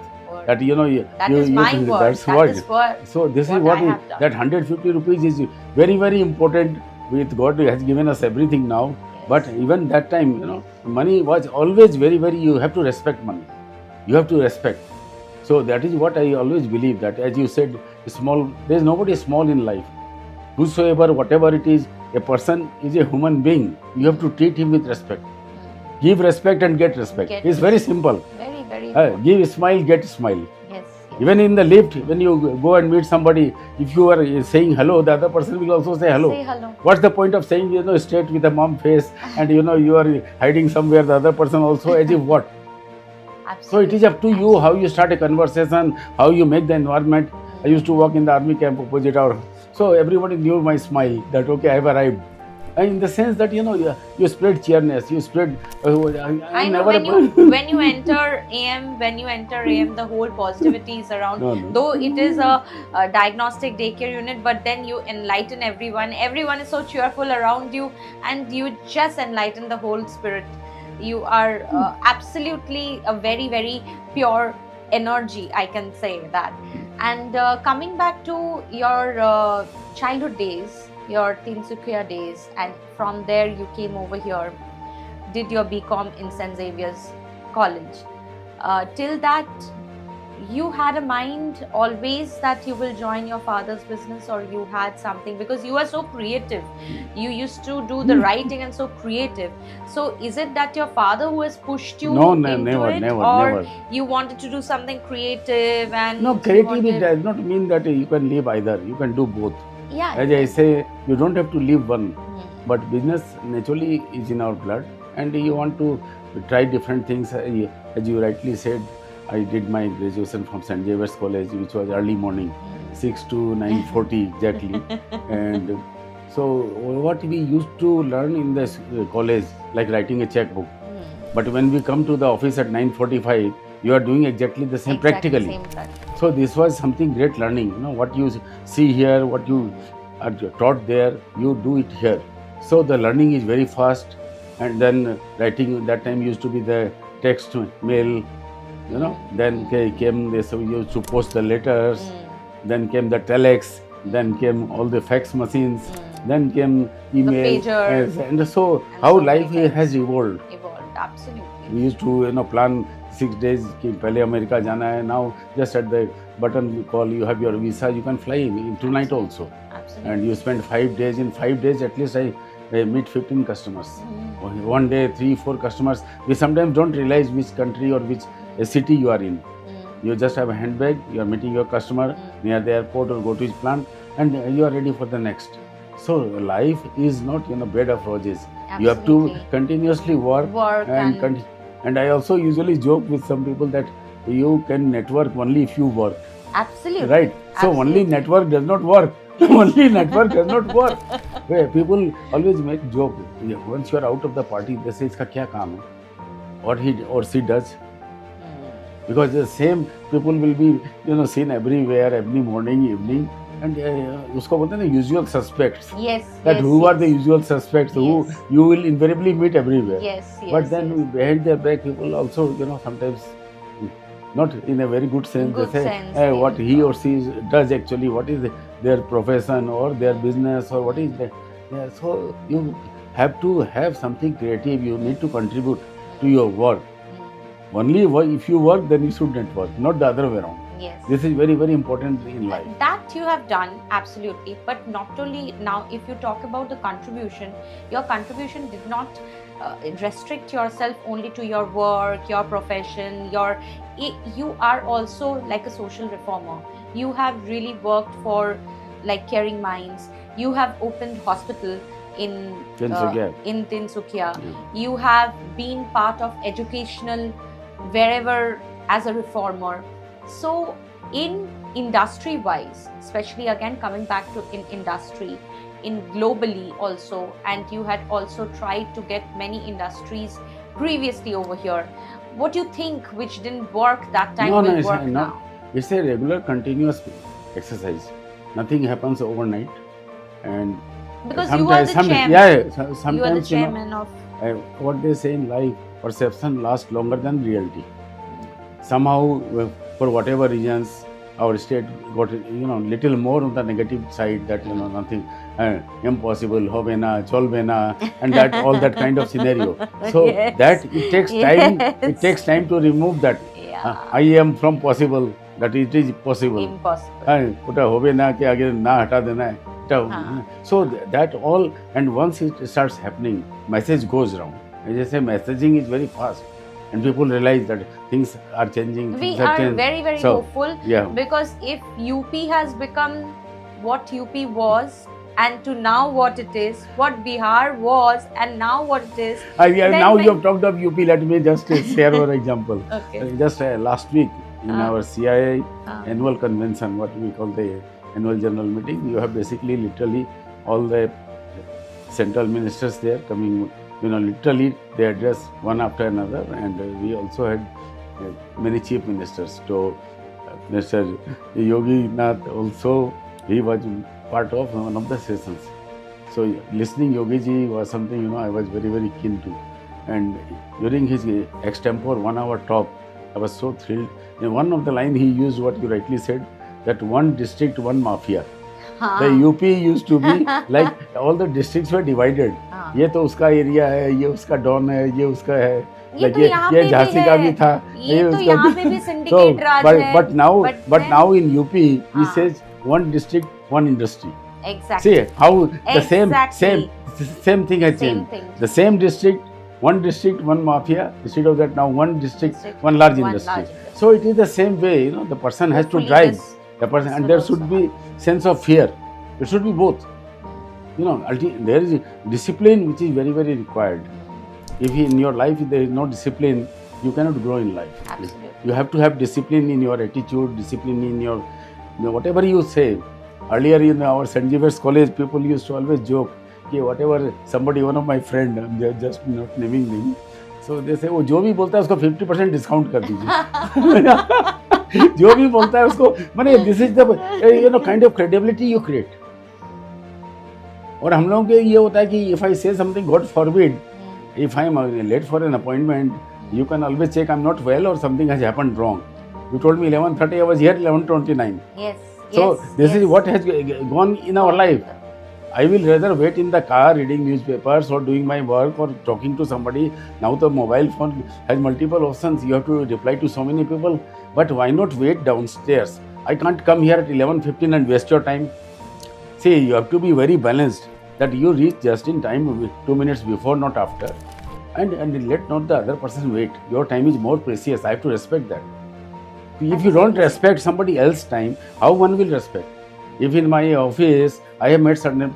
That that is my word. That's what. So this is what that 150 rupees is very, very important. With God has given us everything now. Yes. But even that time, money was always very, very, you have to respect money. You have to respect. So that is what I always believe, that as you said, there is nobody small in life. Whosoever, whatever it is, a person is a human being. You have to treat him with respect. Give respect and get respect. It's very simple. Very, very give a smile, get a smile. Yes. Even in the lift, when you go and meet somebody, if you are saying hello, the other person will also say hello. Say hello. What's the point of saying, straight with a mum face and you are hiding somewhere, the other person also, as if what? Absolutely. So it is up to you how you start a conversation, how you make the environment. I used to walk in the army camp opposite our, so everybody knew my smile, that okay, I have arrived. And in the sense that you spread cheerness, you spread. I know when you enter AM, the whole positivity is around. No. Though it is a diagnostic daycare unit, but then you enlighten everyone. Everyone is so cheerful around you, and you just enlighten the whole spirit. You are absolutely a very, very pure energy, I can say that. And coming back to your childhood days, your Tinsukia days, and from there you came over here, did your BCom in St. Xavier's College. Till that, you had a mind always that you will join your father's business, or you had something, because you are so creative. You used to do the writing and so creative. So is it that your father who has pushed you never. You wanted to do something creative? And no, creativity does not mean that you can live either. You can do both. Yeah. As I say, you don't have to live one. But business naturally is in our blood, and you want to try different things. As you rightly said, I did my graduation from Sanjay Budhia College, which was early morning, 6 to 9:40 exactly. And so what we used to learn in this college, like writing a checkbook. But when we come to the office at 9:45, you are doing exactly the same practically. So this was something great learning. What you see here, what you are taught there, you do it here. So the learning is very fast. And then writing that time used to be the text mail. Then came this, we used to post the letters, then came the telex, then came all the fax machines, then came email. The pager. And so how life has evolved. Absolutely. We used to plan 6 days, कि पहले America जाना है. Now just at the button you call, you have your visa, you can fly tonight also. Absolutely. And you spend 5 days. In 5 days at least I meet 15 customers. One day 3-4 customers. We sometimes don't realize which country or which city you are in. You just have a handbag, you are meeting your customer near the airport or go to his plant, and you are ready for the next. So life is not bed of roses. You have to Absolutely. continuously work Work and and I also usually joke with some people that you can network only if you work. absolutely. Right. So only Absolutely. network does not work. Only network does not work. Where people always make joke. Yeah, once you are out of the party, they say, "Iska kya kaam hai?" What he or she does. Hmm. Because the same people will be, seen everywhere, every morning, evening, and usko bolte na usual suspects. Yes. That yes, who are yes. the usual suspects who Yes. you will invariably meet everywhere. Yes. Yes. But then yes. behind their back, people also, sometimes not in a very good sense. Good They say sense, they what he will or she does actually, what is their profession or their business or what is the. Yeah, so you have to have something creative. You need to contribute to your work. Only if you work, then you should network, not the other way around. Yes. This is very, very important in life. That you have done, absolutely. But not only now, if you talk about the contribution, your contribution did not restrict yourself only to your work, your profession, you are also like a social reformer. You have really worked for like caring minds. You have opened hospital in Tinsukia. in Tinsukia. Yeah. You have been part of educational wherever as a reformer. So in industry wise, especially again coming back to in industry, in globally also, and you had also tried to get many industries previously over here. What do you think which didn't work that time No, will it's work not. now? It's a regular, continuous exercise. Nothing happens overnight, and Because you are the chairman. You are the sometimes chairman of. what they say in life, perception lasts longer than reality. Somehow, for whatever reasons, our state got little more on the negative side, that nothing impossible, hobe na, cholbe na, and that all that kind of scenario. So Yes. that it takes time. Yes. It takes time to remove that. Yeah. I am from possible, that it is possible. Impossible. ওটা হবে না কে আগে না হটা দেনা है so that all, and once it starts happening, message goes around. As I say, messaging is very fast, and people realize that things are changing. We things have are changed. very, very So, hopeful, yeah. because if UP has become what UP was, and to now what it is, what Bihar was and now what it is. Yeah, now you have talked of UP, let me just share one example. Okay. Just last week in our CIA annual convention, what we call the annual general meeting, you have basically literally all the central ministers there coming, literally they address one after another, and we also had many chief ministers. So Mr. Yogi Nath also, he was part of one of the sessions. So listening Yogi ji was something I was very, very keen to, and during his extempore 1 hour talk, I was so thrilled. In one of the line he used what you rightly said, that one district, one mafia. The UP used to be like all the districts were divided. ये तो उसका area है, ये उसका don है, ये उसका है, ये झांसी का भी था, ये तो यहाँ पे भी syndicate राज है. But now in UP he says one district, one industry. Exactly. See how the same thing has changed. The same district, one district, one mafia. Instead of that, now one district, one large industry. So it is the same way. The person has to drive the person, and there should be sense of fear. It should be both. There is discipline which is very, very required. If in your life there is no discipline, you cannot grow in life. Absolutely. You have to have discipline in your attitude, discipline in your whatever you say. Earlier in our Sanjay Budhia college, people used to always joke, कि whatever somebody, one of my friend, I'm just not naming name, so they say, वो जो भी बोलता है उसको 50% discount कर दीजिए. जो भी बोलता है उसको, माने this is the kind of credibility you create. और हम लोगों के ये होता है कि if I say something, God forbid, if I am late for an appointment, you can always check I'm not well or something has happened wrong. You told me 11:30, I was here 11:29. Yes. So this is what has gone in our life. I will rather wait in the car reading newspapers or doing my work or talking to somebody. Now the mobile phone has multiple options. You have to reply to so many people. But why not wait downstairs? I can't come here at 11:15 and waste your time. See, you have to be very balanced, that you reach just in time, 2 minutes before, not after. And let not the other person wait. Your time is more precious. I have to respect that. If you don't respect somebody else's time, how one will respect? If in my office I have made certain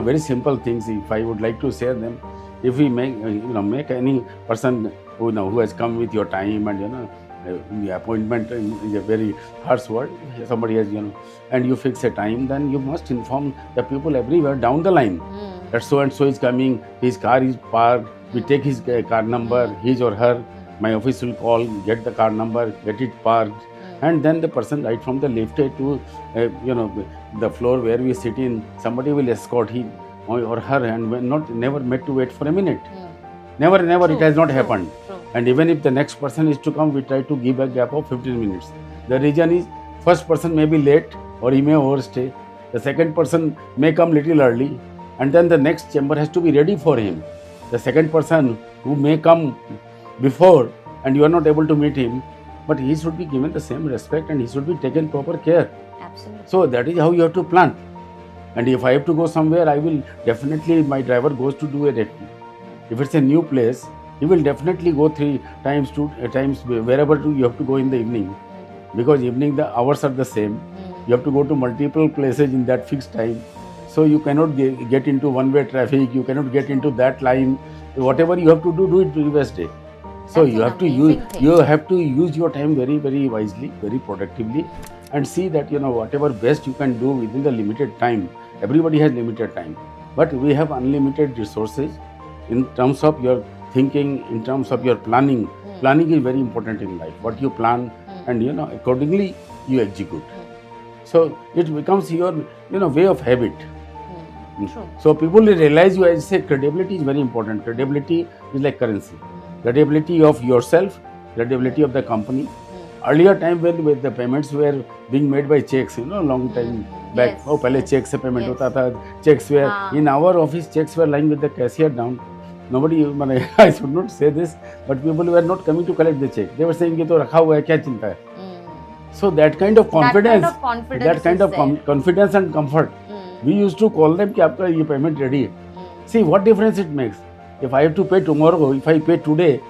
very simple things, if I would like to share them. if we make any person who has come with your time and the appointment is a very harsh word. Somebody has and you fix a time, then you must inform the people everywhere down the line that so and so is coming. His car is parked. We take his car number, his or her. My office will call, get the car number, get it parked, and then the person right from the lift to the floor where we sit in, somebody will escort him or her, and never met to wait for a minute. Never, True, it has not true, happened. true. And even if the next person is to come, we try to give a gap of 15 minutes. The reason is, first person may be late or he may overstay. The second person may come little early, and then the next chamber has to be ready for him. The second person who may come before and you are not able to meet him, but he should be given the same respect and he should be taken proper care. Absolutely. So that is how you have to plan. And if I have to go somewhere, I will definitely, my driver goes to do a recce. If it's a new place, he will definitely go 3 times, 2 times, wherever you have to go in the evening. Because evening the hours are the same. You have to go to multiple places in that fixed time. So you cannot get into one-way traffic, you cannot get into that line. Whatever you have to do it previous day. So That's you an have to amazing thing. you have to use your time very, very wisely, very productively, and see that whatever best you can do within the limited time. Everybody has limited time, but we have unlimited resources in terms of your thinking, in terms of your planning. Planning is very important in life. What you plan and accordingly you execute. So it becomes your way of habit. True. So people will realize you. As I say, credibility is very important. Credibility is like currency. Credibility of yourself, credibility of the company. Earlier time when the payments were being made by checks, long time back. Yes, पहले yes, check से payment yes. होता था. Checks were in our office. Checks were lying with the cashier down. Nobody, I should not say this, but people were not coming to collect the check. They were saying कि तो रखा हुआ है, क्या चिंता है? So that kind of confidence, confidence and comfort. We used to call them कि आपका ये payment ready है. See what difference it makes. If I have to pay tomorrow, if I pay today,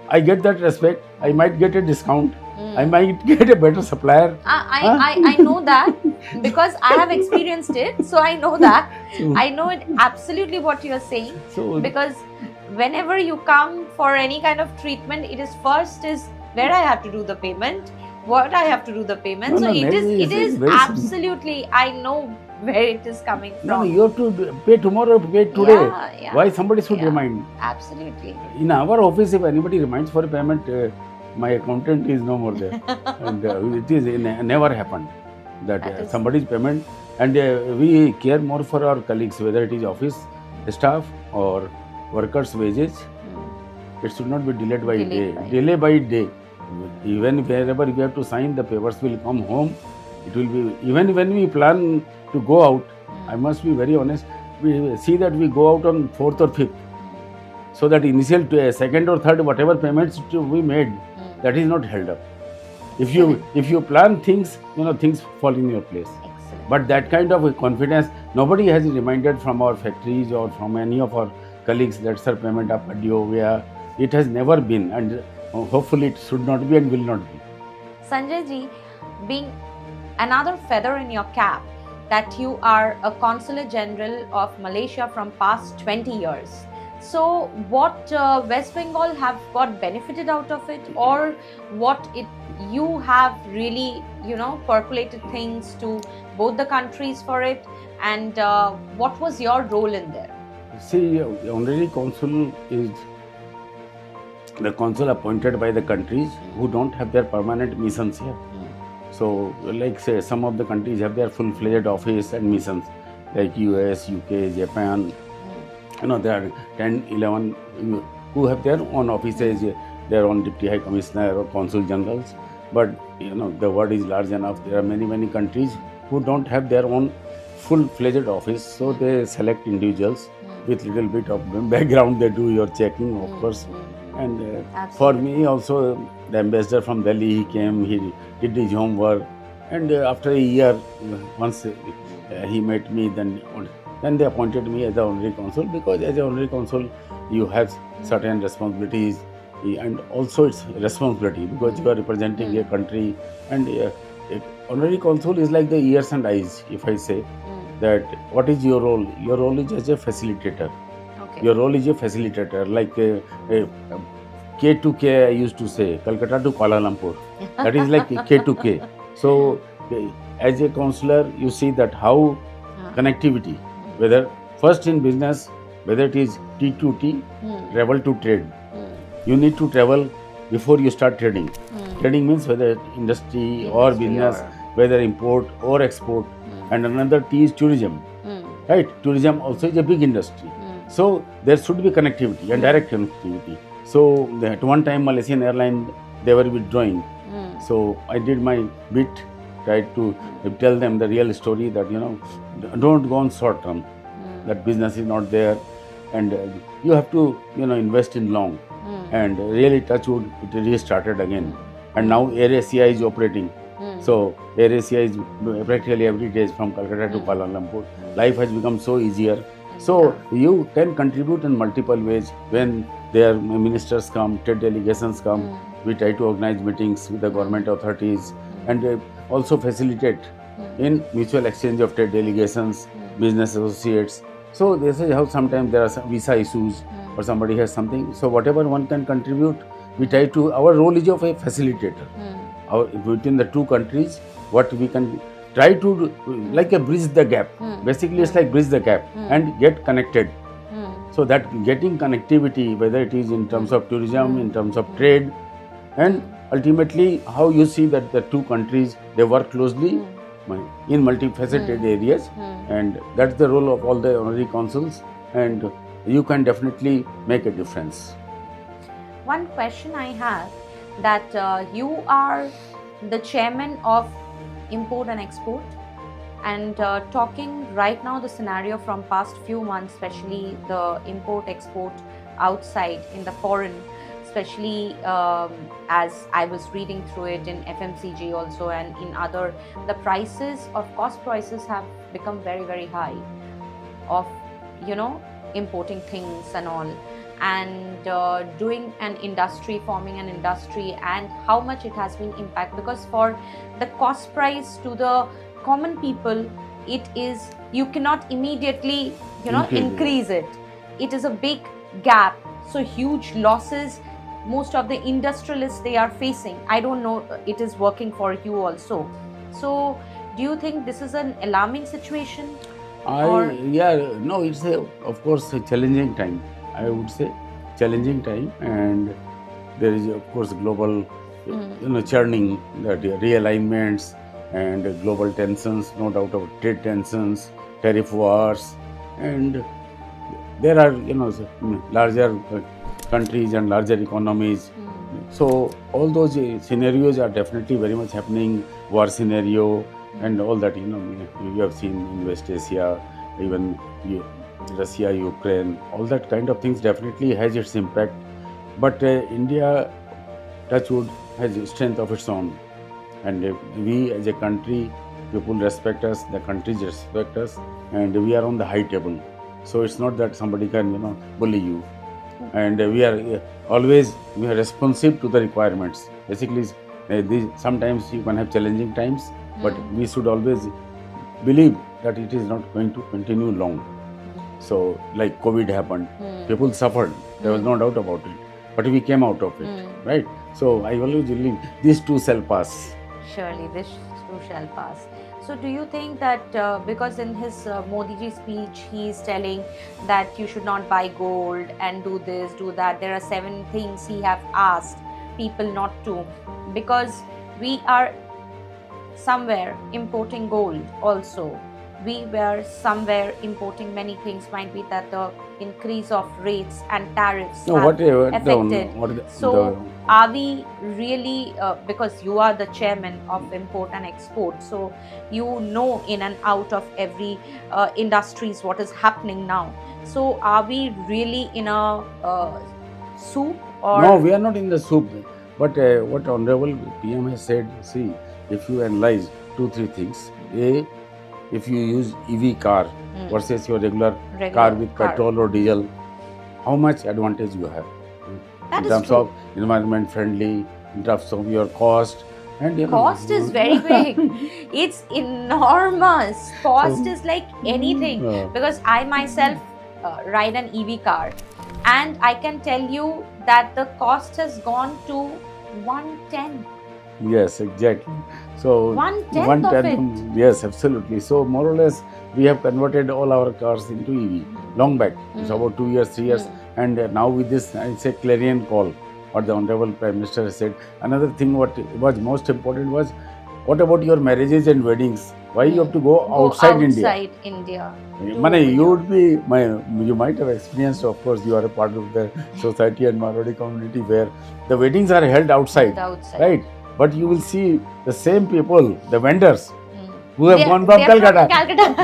I get that respect. I might get a discount. I might get a better supplier. I know that because I have experienced it, so I know that. I know it absolutely what you are saying. So Because whenever you come for any kind of treatment, it is first is where I have to do the payment, what I have to do the payment. So it is very absolutely, I know where it is coming from. No, you have to pay tomorrow, pay today. Yeah. Why somebody should remind? Absolutely. In our office, if anybody reminds for a payment, my accountant is no more there. And it is never happened that That is- somebody's payment. And we care more for our colleagues, whether it is office staff or workers' wages. It should not be delayed by Delayed day. by- Delay by day. Even wherever we have to sign, the papers will come home. It will be, even when we plan to go out, I must be very honest, we see that we go out on 4th or 5th. So that initial second or third, whatever payments to be made, that is not held up. If you plan things, things fall in your place. Excellent. But that kind of a confidence, nobody has reminded from our factories or from any of our colleagues that sir payment up where it has never been, and hopefully it should not be and will not be. Sanjay ji, being another feather in your cap, that you are a Consulate General of Malaysia from past 20 years. So what West Bengal have got benefited out of it, or what you have really percolated things to both the countries for it, and what was your role in there? See, honorary consul is the consul appointed by the countries who don't have their permanent missions here. So, like say, some of the countries have their full-fledged office and missions, like US, UK, Japan. There are 10, 11 who have their own offices, their own deputy high commissioner or consul generals. But the world is large enough. There are many, many countries who don't have their own full-fledged office, so they select individuals with little bit of background. They do your checking, of course. And for me also, the ambassador from Delhi, he came, he did his homework, and after a year, once he met me, then they appointed me as the honorary consul, because as an honorary consul, you have certain responsibilities, and also it's responsibility because you are representing a country, and honorary consul is like the ears and eyes, if I say that what is your role? Your role is as a facilitator. Okay. Your role is a facilitator, like K to K. I used to say Calcutta to Kuala Lumpur. That is like K to K. So, as a counselor, you see that how connectivity, whether first in business, whether it is T to T, travel to trade. You need to travel before you start trading. Trading means whether industry or business, whether import or export. And another T is tourism. Right? Tourism also is a big industry. So there should be connectivity and direct connectivity. So at one time Malaysian Airlines, they were withdrawing. So I did my bit, tried to tell them the real story that, don't go on short term. That business is not there, and you have to, invest in long. And really, touch wood, it restarted again. And now AirAsia is operating. So AirAsia is practically every day from Calcutta to Kuala Lumpur. Life has become so easier. So you can contribute in multiple ways. When their ministers come, trade delegations come, we try to organize meetings with the government authorities and also facilitate in mutual exchange of trade delegations, business associates. So this is how sometimes there are some visa issues or somebody has something. So whatever one can contribute, we try to, our role is of a facilitator. Between the two countries, what we can try to do, like a bridge the gap. Basically, it's like bridge the gap and get connected. So that getting connectivity, whether it is in terms of tourism, in terms of trade, and ultimately how you see that the two countries, they work closely in multifaceted areas, and that's the role of all the honorary consuls, and you can definitely make a difference. One question I have, that you are the chairman of import and export, and talking right now the scenario from past few months, especially the import export outside in the foreign, especially as I was reading through it in FMCG also and in other, the cost prices have become very, very high of importing things and all, and forming an industry, and how much it has been impact, because for the cost price to the common people, it is, you cannot immediately increase it. It is a big gap, so huge losses most of the industrialists they are facing. I don't know it is working for you also. So do you think this is an alarming situation? It's of course a challenging time. I would say challenging time, and there is of course global churning, that realignments and global tensions, no doubt of trade tensions, tariff wars, and there are larger countries and larger economies. So all those scenarios are definitely very much happening. War scenario and all that, you have seen in West Asia, even Russia, Ukraine, all that kind of things definitely has its impact. But India, touch wood, has a strength of its own, and we as a country, people respect us, the countries respect us, and we are on the high table. So it's not that somebody can bully you, and we are always responsive to the requirements. Basically, sometimes you can have challenging times, but we should always believe that it is not going to continue long. So like COVID happened, people suffered, there was no doubt about it, but we came out of it, right? So I always believe these too shall pass. Surely this too shall pass. So do you think that because in his Modi ji speech he is telling that you should not buy gold and do this, do that, there are 7 things he have asked people not to, because we are somewhere importing gold also, we were somewhere importing many things, might be that the increase of rates and tariffs affected. Are we really, because you are the chairman of import and export, so you know in and out of every industries what is happening now. So are we really in a soup? Or no, we are not in the soup. But what Honorable PM has said, see, if you analyze 2-3 things, if you use EV car versus your regular car with petrol or diesel, how much advantage you have in terms of environment friendly, in terms of your cost, and cost is very big. It's enormous. Cost is like anything, because I myself ride an EV car, and I can tell you that the cost has gone to 1/10. Yes, exactly. So 1/10 of it. Yes, absolutely. So more or less, we have converted all our cars into EV long back. It's about 2 years, 3 years, and now with this, it's a clarion call. What the Honorable Prime Minister has said. Another thing, what was most important was, what about your marriages and weddings? Why you have to go outside India? Outside India. Mane, you might have experienced, of course, you are a part of the society and Marwadi community where the weddings are held outside, right? But you will see the same people, the vendors, who have gone from Calcutta.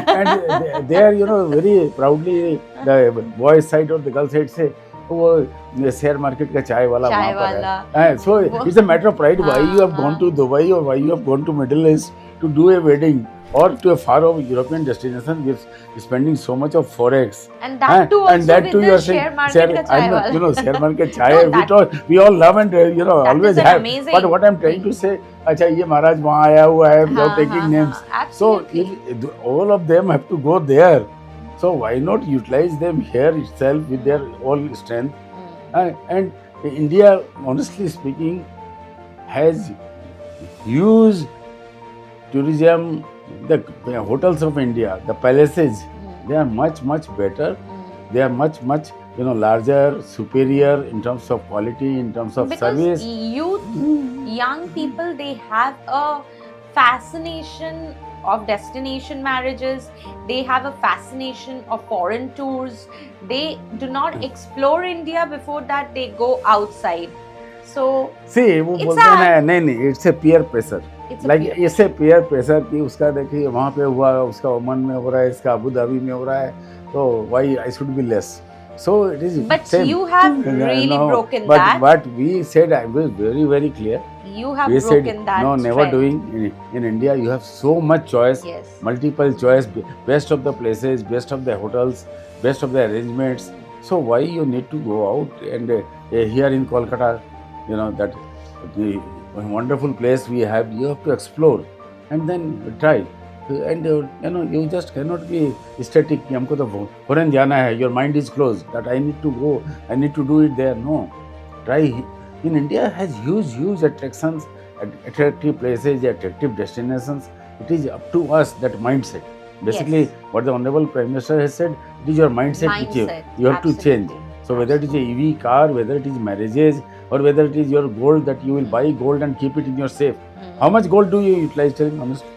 And they are, very proudly, the boys side or the girl side say, oh, the share market ka chai wala wahan par hai. So it's a matter of pride. Why you have gone to Dubai or why you have gone to Middle East to do a wedding, or to a far off European destination with spending so much of forex, and that too also with the share market ka chai wala. Share market chai we all love and always have. Amazing. But what I'm trying to say, acha ye Maharaj wahan aaya hua hai, they are taking names. So all of them have to go there. So why not utilize them here itself with their all strength? And India, honestly speaking, has huge tourism. The hotels of India, the palaces, they are much better. They are much larger, superior in terms of quality, in terms of service. Because young people, they have a fascination of destination marriages. They have a fascination of foreign tours. They do not explore India before that they go outside. So see, वो बोलते हैं नहीं, it's a peer pressure. It's a peer pressure कि उसका देखिए वहाँ पे हुआ, उसका ओमान में हो रहा है, इसका अबू धाबी में हो रहा है, तो why I should be less? So it is. But same. You have really broken that. But we said, I was very clear. You have broken that. No, never trend. Doing. In India, you have so much choice, multiple choice, best of the places, best of the hotels, best of the arrangements. So why you need to go out? And here in Kolkata, that the wonderful place we have, you have to explore and then try. And you just cannot be static. हमको तो foreign जाना है. Your mind is closed. That I need to go. I need to do it there. No, try. In India has huge attractions, attractive places, attractive destinations. It is up to us, that mindset. Basically, what the Honorable Prime Minister has said, it is your mindset which you have to change. So whether it is a EV car, whether it is marriages, or whether it is your gold, that you will buy gold and keep it in your safe. How much gold do you utilize, tell me honestly?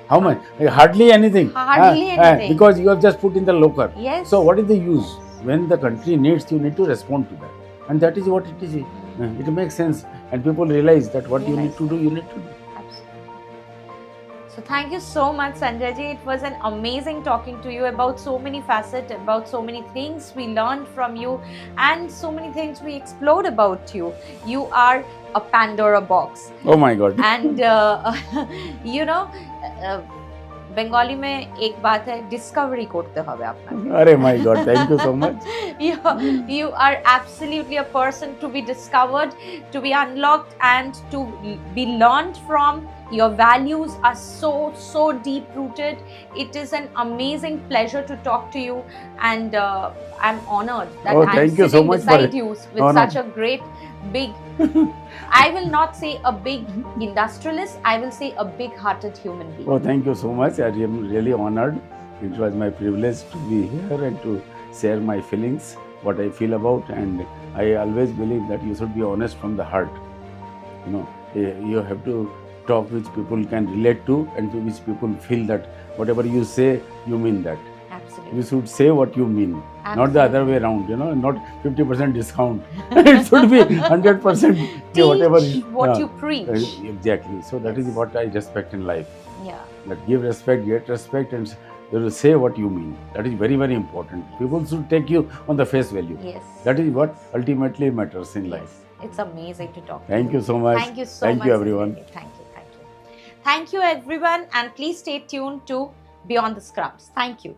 How much? Hardly anything. Anything. Because you have just put in the locker. Yes. So what is the use? When the country needs, you need to respond to that. And that is what it is. It makes sense. And people realize that what you need to do, you need to do. So thank you so much, Sanjay ji. It was an amazing talking to you about so many facets, about so many things we learned from you, and so many things we explored about you. You are a Pandora box. Oh my God. And Bengali में एक बात है, discovery करते হবে आपने. अरे my God, thank you so much. You are absolutely a person to be discovered, to be unlocked, and to be learned from. Your values are so deep rooted. It is an amazing pleasure to talk to you, and I'm honored that I'm sitting beside you with such a great, big, I will not say a big industrialist, I will say a big-hearted human being. Oh, thank you so much. I am really honored. It was my privilege to be here and to share my feelings, what I feel about, and I always believe that you should be honest from the heart. You have to talk which people can relate to, and to which people feel that whatever you say, you mean that. Absolutely. You should say what you mean, not the other way around, not 50% discount. It should be 100% whatever. What you preach. Exactly. So that is what I respect in life. Yeah. That give respect, get respect, and you will say what you mean. That is very important. People should take you on the face value. Yes. That is what ultimately matters in life. It's amazing to talk to you. Thank you so much. Thank you so much. Thank you, everyone. Thank you. Thank you, everyone. And please stay tuned to Beyond the Scrubs. Thank you.